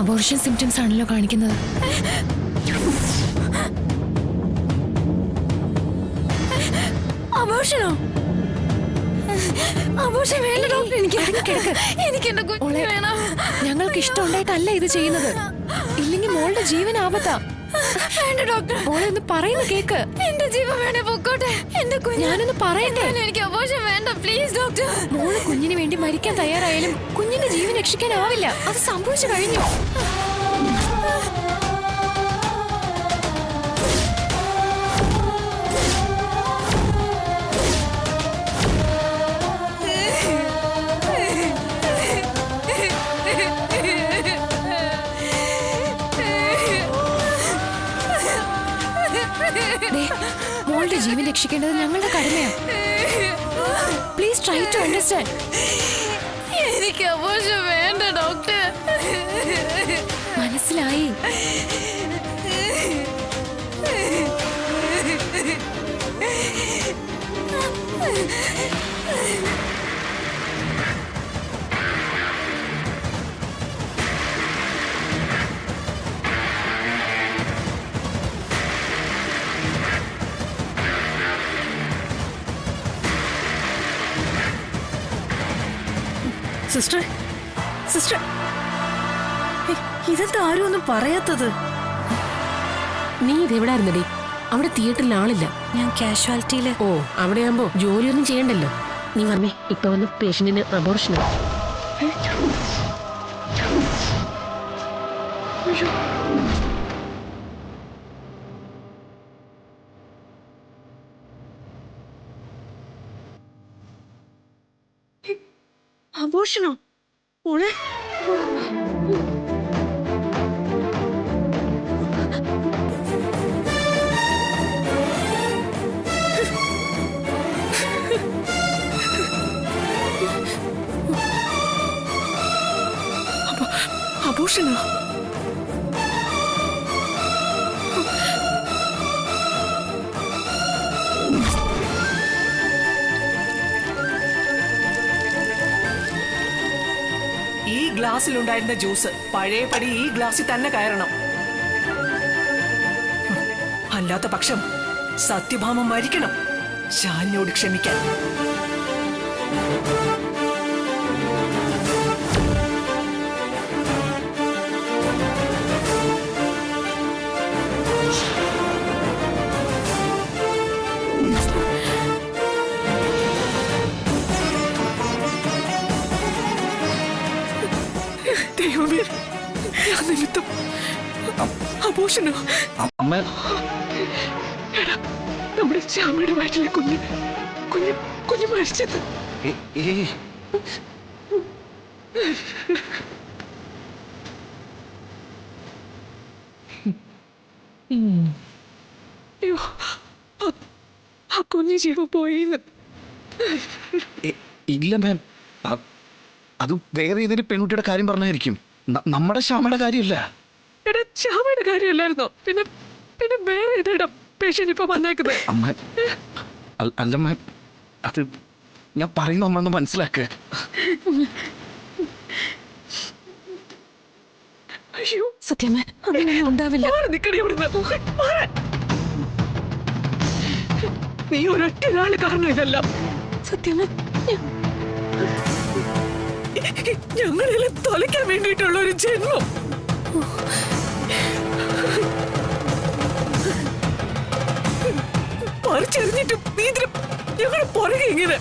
Abortion symptoms ആണല്ലോ കാണിക്കുന്നത്. അബോർഷനോ? Abortion വേണ്ട ഡോക്ടർ. എനിക്ക് എന്റെ കുഞ്ഞിനെ വേണം. ഞങ്ങൾക്ക് ഇഷ്ടമുണ്ടായിട്ടല്ല ഇത് ചെയ്യുന്നത്. ഇല്ലെങ്കിൽ മോളുടെ ജീവൻ ആപത്താ. വേണ്ട ഡോക്ടർ. മോളെ ഒന്ന് പറയുന്ന കേക്ക്. എന്റെ ജീവൻ വേണേ പൊക്കോട്ടെ. എന്റെ കുഞ്ഞ്. ഞാനൊന്ന് പറയട്ടെ. എനിക്ക് അബോർഷൻ വേണ്ട പ്ലീസ് ഡോക്ടർ. മോള് കുഞ്ഞിന് വേണ്ടി മരിക്കാൻ തയ്യാറായാലും കുഞ്ഞിന്റെ ജീവൻ രക്ഷിക്കാനാവില്ല. അത് സംഭവിച്ചു കഴിഞ്ഞു. മോളുടെ ജീവൻ രക്ഷിക്കേണ്ടത് ഞങ്ങളുടെ കടമയാണ്. Please try to understand. എനിക്ക് അബോർഷൻ വേണ്ട ഡോക്ടർ. മനസ്സിലായി. സിസ്റ്റർ, സിസ്റ്റർ, ഇതെന്താ ആരും ഒന്നും പറയാത്തത്? നീ ഇതെവിടായിരുന്നടി? അവിടെ തിയേറ്ററിൽ ആളില്ല. ഞാൻ കാഷ്വാലിറ്റിയില്. ഓ, അവിടെയാകുമ്പോ ജോലിയൊന്നും ചെയ്യണ്ടല്ലോ. നീ വന്നേ. ഇപ്പൊ വന്ന് പേഷ്യന്റിന് അബോർഷനോ? അബോർഷനോ? മോളെ അബോർഷനോ? ഈ ഗ്ലാസ്സിലുണ്ടായിരുന്ന ജ്യൂസ് പഴയപടി ഈ ഗ്ലാസ്സിൽ തന്നെ കയറണം. അല്ലാത്ത പക്ഷം സത്യഭാമ മരിക്കണം. ശാലിനിയോട് ക്ഷമിക്കാൻ. ദൈവമേ, ഞാൻ നിമിത്തം അബോർഷനോ? എടാ, നമ്മുടെ ശ്യാമയുടെ വയറ്റിലെ കുഞ്ഞ് കുഞ്ഞ് കുഞ്ഞ് മരിച്ചത്. അയ്യോ, ആ കുഞ്ഞ് ജീവ പോയിന്ന്. ഇല്ല മാം, അത് വേറെ ഏതൊരു പെൺകുട്ടിയുടെ കാര്യം പറഞ്ഞായിരിക്കും. നമ്മുടെ ശ്യാമയുടെ കാര്യമല്ല. എടാ, ശ്യാമയുടെ കാര്യമല്ലായിരുന്നോ? പിന്നെ പിന്നെ വേറെ ഏതാ പേഷ്യന്റ് ഇപ്പൊ വന്നേക്കുന്നത്? അമ്മ, അല്ല മാം, അത് ഞാൻ പറയുന്ന അമ്മ ഒന്ന് മനസ്സിലാക്ക്. അയ്യോ, സത്യമേ, അങ്ങനെയൊന്നും ഉണ്ടാവില്ല. നിക്കടി അവിടുന്ന്. നീ ഒരൊറ്റ ഒരാള് കാരണം ഇതല്ല. സത്യമേ, ഞങ്ങളെല്ലാം തൊലയ്ക്കാൻ വേണ്ടിയിട്ടുള്ള ഒരു ജന്മം. പറിച്ചെറിഞ്ഞിട്ടും നീതിരും ഞങ്ങൾ പുറകെ ഇങ്ങനെ.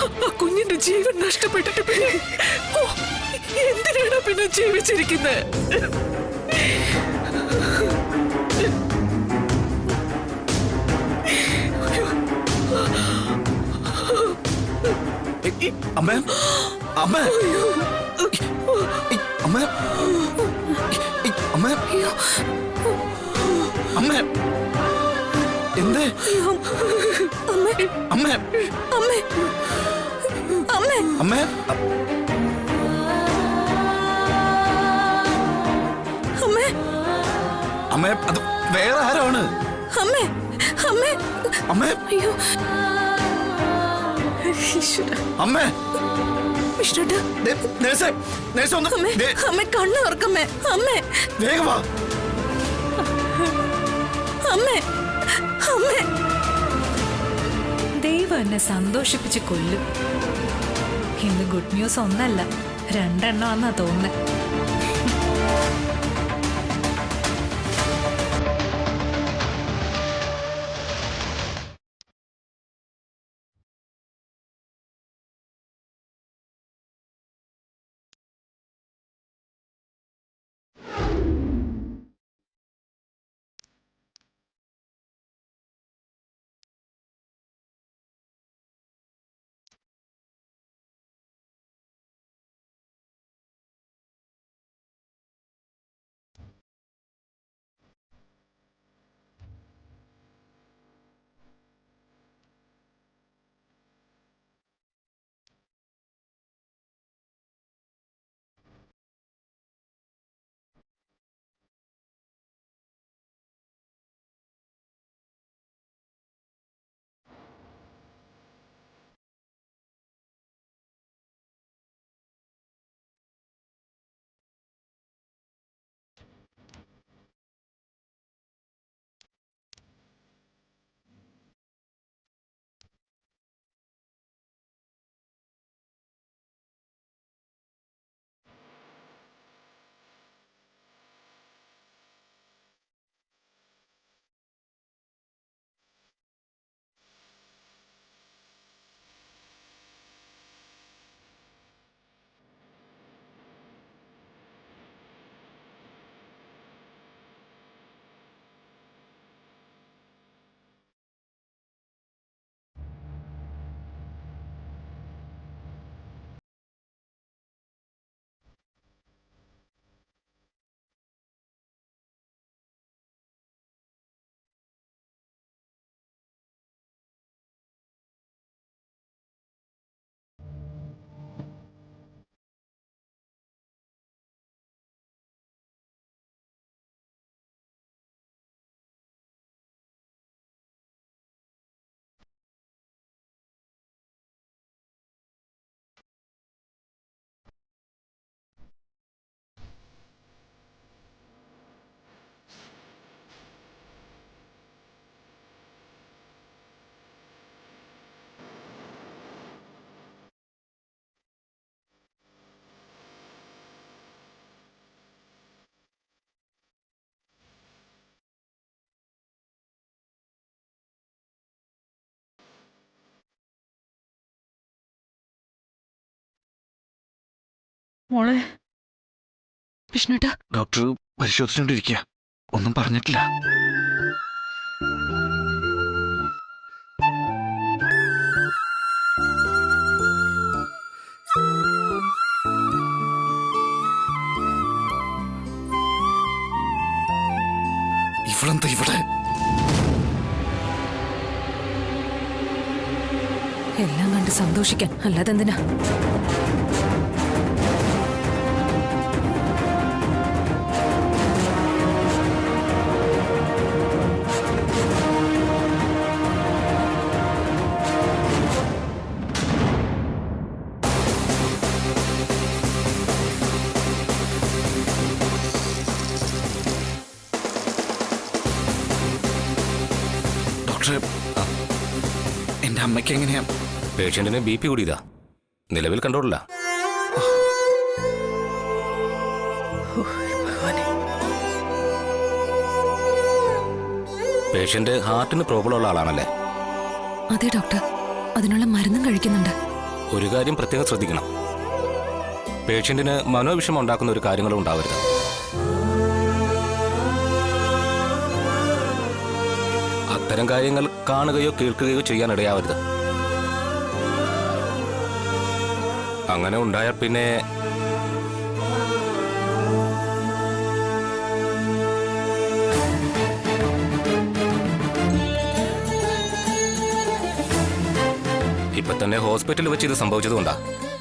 ആ കുഞ്ഞിന്റെ ജീവൻ നഷ്ടപ്പെട്ടിട്ട് പിന്നെ എന്തിനാണ് പിന്നെ ജീവിച്ചിരിക്കുന്നത്? അമ്മ, അമ്മ, അമ്മ, അമ്മ, അമ്മ, എന്ത്? അമ്മ, അമ്മ, അമ്മ, അമ്മ, അത് വേറെ ആരാണ്? അമ്മേ, അമ്മേ, അമ്മ, അയ്യോ, അമ്മേ വിഷ്ണുട്ടാ നേഴ്സേ, നേഴ്സേ ഒന്ന് അമ്മേ ദേ, അമ്മേ കണ്ണു തുറക്കമ്മേ അമ്മേ വേഗം വാ. അമ്മേ അമ്മേ ദൈവം എന്നെ സന്തോഷിപ്പിച്ച് കൊല്ലും. ഇന്ന് ഗുഡ് ന്യൂസ് ഒന്നല്ല, രണ്ടെണ്ണമാണെന്നാ തോന്നുന്നത്. മോളെ വിഷ്ണുട്ടാ ഡോക്ടർ പരിശോധിച്ചുകൊണ്ടിരിക്കുക, ഒന്നും പറഞ്ഞിട്ടില്ല. ഇവളെന്താ ഇവിടെ? എല്ലാം കണ്ട് സന്തോഷിക്കാൻ, അല്ലാതെ എന്തിനാ? ഡോക്ടറെ, എന്റെ അമ്മയ്ക്ക് എങ്ങനെയാ? പേഷ്യന്റിന് BP കൂടിയതാ, നിലവിൽ കൺട്രോളില്ല. പേഷ്യന്റ് ഹാർട്ടിന് പ്രോബ്ലം ഉള്ള ആളാണല്ലേ? അതെ ഡോക്ടർ, അതിനുള്ള മരുന്നും കഴിക്കുന്നുണ്ട്. ഒരു കാര്യം പ്രത്യേകം ശ്രദ്ധിക്കണം, പേഷ്യന്റിന് മനോവിഷമം ഉണ്ടാക്കുന്ന ഒരു കാര്യങ്ങളും ഉണ്ടാവരുത്. അത്തരം കാര്യങ്ങൾ കാണുകയോ കേൾക്കുകയോ ചെയ്യാനിടയാവരുത്. അങ്ങനെ ഉണ്ടായാൽ പിന്നെ ഇപ്പൊ തന്നെ ഹോസ്പിറ്റലിൽ വെച്ച് ഇത് സംഭവിച്ചതുകൊണ്ടാ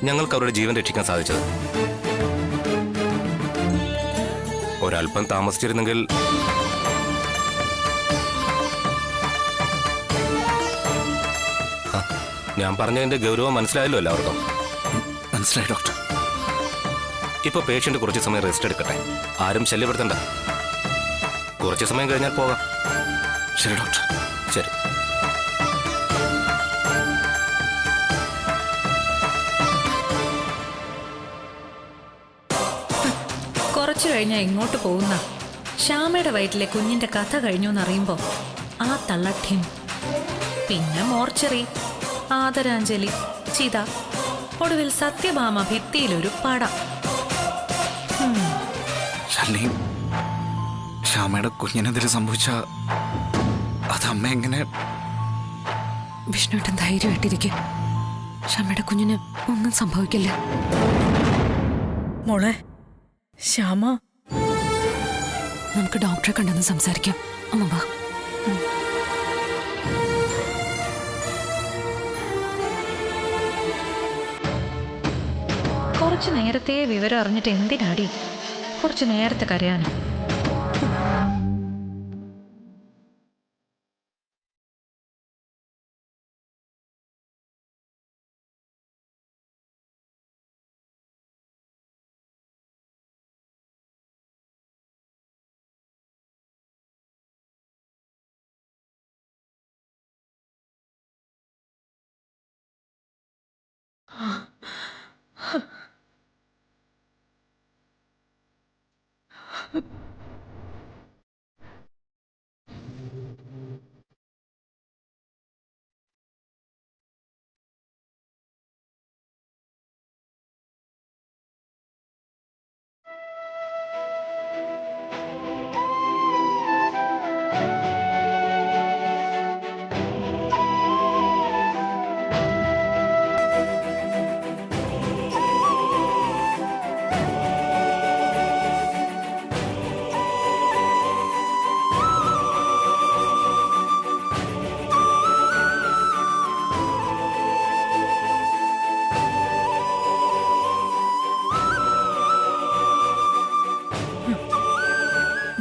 ഞങ്ങൾക്ക് അവരുടെ ജീവൻ രക്ഷിക്കാൻ സാധിച്ചത്. ഒരല്പം താമസിച്ചിരുന്നെങ്കിൽ ഞാൻ പറഞ്ഞതിന്റെ ഗൗരവം മനസ്സിലായല്ലോ എല്ലാവർക്കും. മനസ്സിലായി ഡോക്ടർ. ഇപ്പൊ പേഷ്യന്റ് കുറച്ച് സമയം റെസ്റ്റ് എടുക്കട്ടെ. ആരും ശല്യപ്പെടുത്തണ്ട. കുറച്ച് സമയം കഴിഞ്ഞാൽ പോകാം. ശരി ഡോക്ടർ. ശരി. കുറച്ചു കഴിഞ്ഞാൽ ഇങ്ങോട്ട് പോകുന്ന ശ്യാമയുടെ വയറ്റിലെ കുഞ്ഞിന്റെ കഥ കഴിഞ്ഞു എന്നറിയുമ്പോ ആ തള്ളഠ്യം, പിന്നെ മോർച്ചറി, ആദരാഞ്ജലി, ചിത, ഒടുവിൽ സത്യഭാമ ഭിത്തിയിലൊരു പടം. ശാലിനി, ശ്യാമയുടെ കുഞ്ഞിനെതിരെ സംഭവിച്ച അത് അമ്മ എങ്ങനെ? വിഷ്ണുട്ടൻ ധൈര്യമായിട്ടിരിക്കും. ശ്യാമയുടെ കുഞ്ഞിന് ഒന്നും സംഭവിക്കില്ല. മോളെ ശ്യാമ, നമുക്ക് ഡോക്ടറെ കണ്ടെന്ന് സംസാരിക്കാം. അമ്മ വാ. കുറച്ചു നേരത്തെ വിവരം അറിഞ്ഞിട്ട് എന്തിനാടി കുറച്ചു നേരത്തെ കരയാൻ?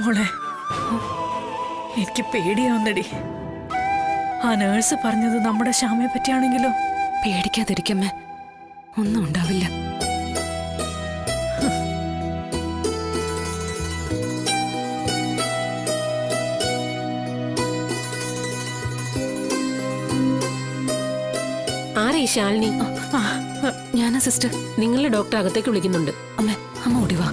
മോളെ എനിക്ക് പേടിയാവുന്നടി. ആ നേഴ്സ് പറഞ്ഞത് നമ്മുടെ ശ്യാമയെ പറ്റിയാണെങ്കിലോ? പേടിക്കാതിരിക്കമ്മേ, ഒന്നും ഉണ്ടാവില്ല. ആരേ ശാലിനി? ഞാനാ സിസ്റ്റർ. നിങ്ങളെ ഡോക്ടർ അകത്തേക്ക് വിളിക്കുന്നുണ്ട്. അമ്മ അമ്മ ഓടിവാ.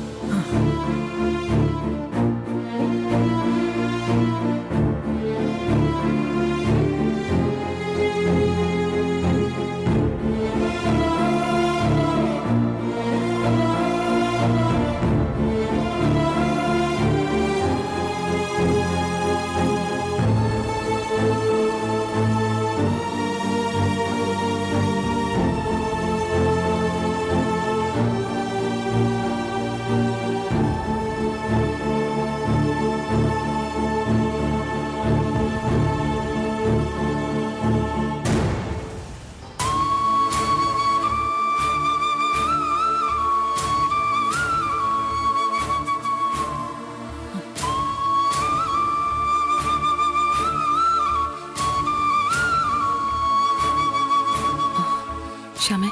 ശ്യാമേ,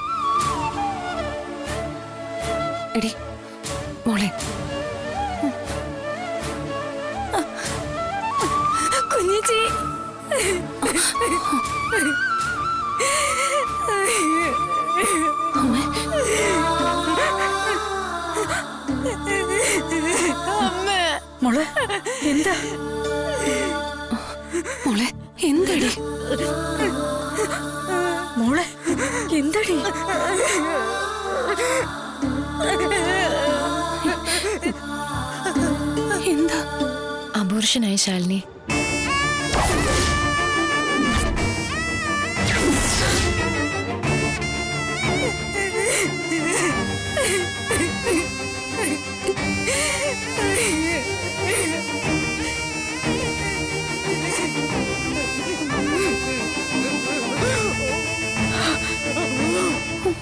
എടി മോളെ, കുഞ്ഞേച്ചി, മോളെ എന്താ? മോളെ എന്താടി? മോളെ എന്താടി? എന്താ? അബോർഷനായി ശാലിനി.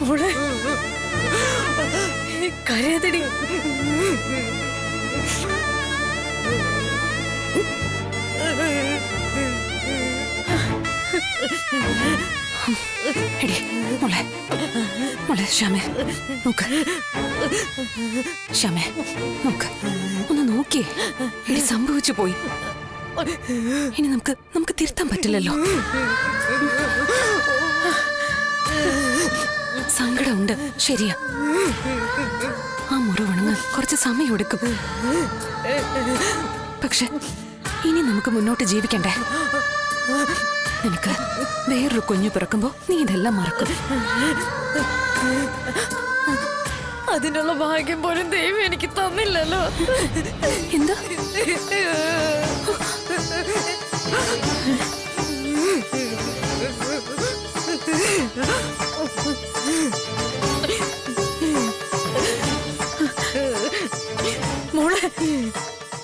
മോളെ കരയാതടി. എടി മോളെ മോളെ ശ്യാമേ നോക്ക് ശ്യാമേ നോക്ക് ഒന്ന് നോക്കിയേ എടി സംഭവിച്ചു പോയി ഇനി നമുക്ക് തിരുത്താൻ പറ്റില്ലല്ലോ സങ്കടമുണ്ട് ശരിയാ ആ മുറിവുണങ്ങാൻ കുറച്ച് സമയം എടുക്കും പക്ഷെ ഇനി നമുക്ക് മുന്നോട്ട് ജീവിക്കണ്ടേ നിനക്ക് വേറൊരു കുഞ്ഞു പിറക്കുമ്പോ നീ ഇതെല്ലാം മറക്കും അതിനുള്ള ഭാഗ്യം പോലും ദൈവം എനിക്ക് തന്നില്ലല്ലോ. എന്താ മോളെ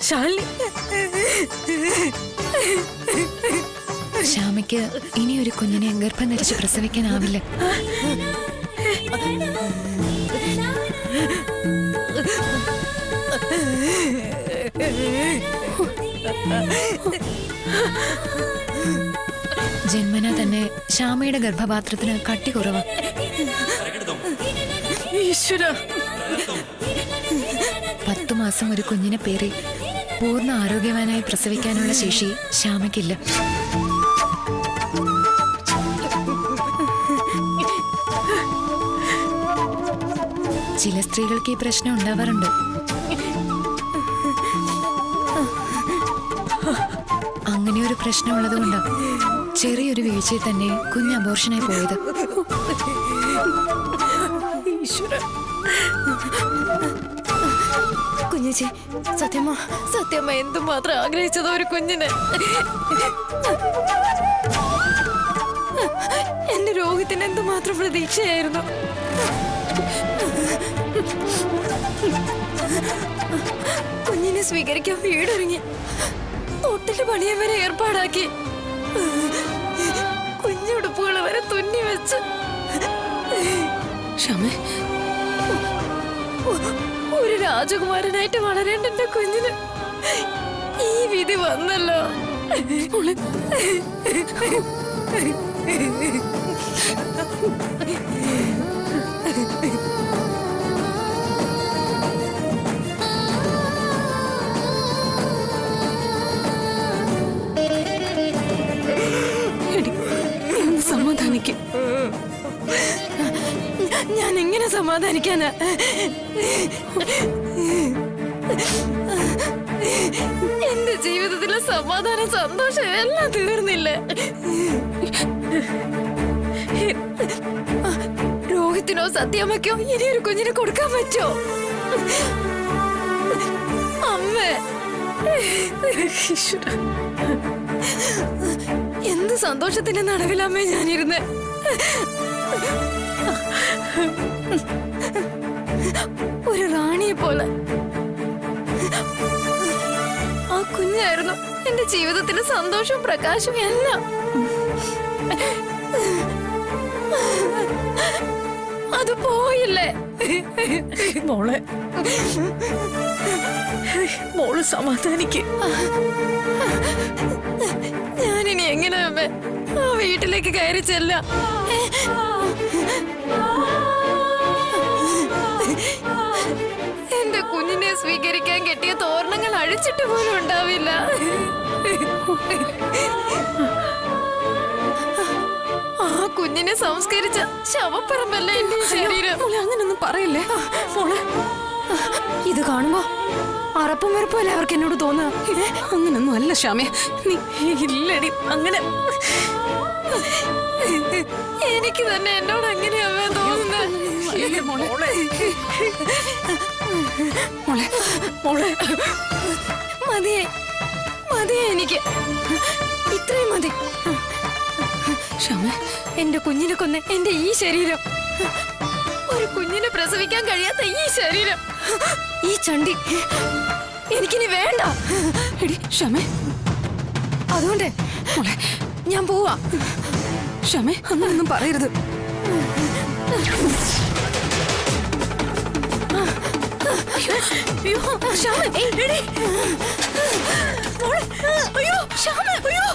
ശാലിനി, ശ്യാമയ്ക്ക് ഇനി ഒരു കുഞ്ഞിനെ ഗർഭം ധരിച്ച് പ്രസവിക്കാനാവില്ല. ജന്മന തന്നെ ശ്യാമയുടെ ഗർഭപാത്രത്തിന് കട്ടി കുറവാ. ഈശ്വര, 10 മാസം ഒരു കുഞ്ഞിനെ പേറി പൂർണ്ണ ആരോഗ്യവാനായി പ്രസവിക്കാനുള്ള ശേഷി ശ്യാമയ്ക്കില്ല. ചില സ്ത്രീകൾക്ക് ഈ പ്രശ്നം ഉണ്ടാവാറുണ്ട്. അങ്ങനെ ഒരു പ്രശ്നം ഉള്ളതുകൊണ്ട് ചെറിയൊരു വീഴ്ചയിൽ തന്നെ കുഞ്ഞ് അബോർഷനായി പോയത്. കുഞ്ഞേച്ചി, സത്യമ്മ എന്തുമാത്രം ആഗ്രഹിച്ചത് ഒരു കുഞ്ഞിന്. എന്റെ രോഗത്തിന് എന്തുമാത്രം പ്രതീക്ഷയായിരുന്നു. കുഞ്ഞിനെ സ്വീകരിക്കാൻ വീടൊരുങ്ങി, തൊട്ടില് പണിയാൻ വരെ ഏർപ്പാടാക്കി, കുഞ്ഞുടുപ്പുകൾ വരെ തുന്നി വെച്ച്. ക്ഷമേ, ഒരു രാജകുമാരനായിട്ട് വളരേണ്ട എന്റെ കുഞ്ഞിന് ഈ വിധി വന്നല്ലോ. സമാധാനിക്കും. ഞാൻ എങ്ങനെ സമാധാനിക്കാനാ? എന്റെ ജീവിതത്തിലെ സമാധാനം, സന്തോഷം എല്ലാം തീർന്നില്ലേ? രോഹിത്തിനോ സത്യാമ്മയ്ക്കോ ഇനിയൊരു കുഞ്ഞിനെ കൊടുക്കാൻ പറ്റോ? അമ്മേ, എന്ത് സന്തോഷത്തിന്റെ നടുവിലമ്മേ ഞാനിരുന്നേ. ഒരു റാണിയെ പോലെ ആ കുഞ്ഞായിരുന്നു എന്റെ ജീവിതത്തിലെ സന്തോഷവും പ്രകാശവും എല്ലാം. അത് പോയില്ലേ? മോള് സമാധാനിക്ക്. ഞാനിനി എങ്ങനെ അമ്മേ ആ വീട്ടിലേക്ക് കയറി ചെല്ലാം? എന്റെ കുഞ്ഞിനെ സ്വീകരിക്കാൻ കെട്ടിയ തോരണങ്ങൾ അഴിച്ചിട്ട് പോലും ഉണ്ടാവില്ല. ആ കുഞ്ഞിനെ സംസ്കരിച്ച ശവപ്പറമ്പല്ല എന്റെ ശരീരം. അങ്ങനൊന്നും പറയില്ലേ മോളെ. ഇത് കാണുമ്പോ അറപ്പും വെറുപ്പല്ലേ അവർക്ക് എന്നോട് തോന്നുക? അങ്ങനൊന്നും അല്ല ശ്യാമേ. നീ ഇല്ലടി, അങ്ങനെ എനിക്ക് തന്നെ എന്നോട് അങ്ങനെയാവാ തോന്നുന്നത്. മതിയെ മതിയെ, എനിക്ക് ഇത്രയും മതി. ശ്യാമേ, എന്റെ കുഞ്ഞിനെ കൊന്ന് എന്റെ ഈ ശരീരം, ഒരു കുഞ്ഞിനെ പ്രസവിക്കാൻ കഴിയാത്ത ഈ ശരീരം, ഈ ചണ്ടി എനിക്കിനി വേണ്ട. എടി ശ്യാമേ, അതുകൊണ്ട് മോളെ ഞാൻ പോവാ. ശ്യാമേ, അങ്ങനൊന്നും പറയരുത്. അയ്യോ ശ്യാമ, എടി മോളെ, അയ്യോ ശ്യാമ, അയ്യോ.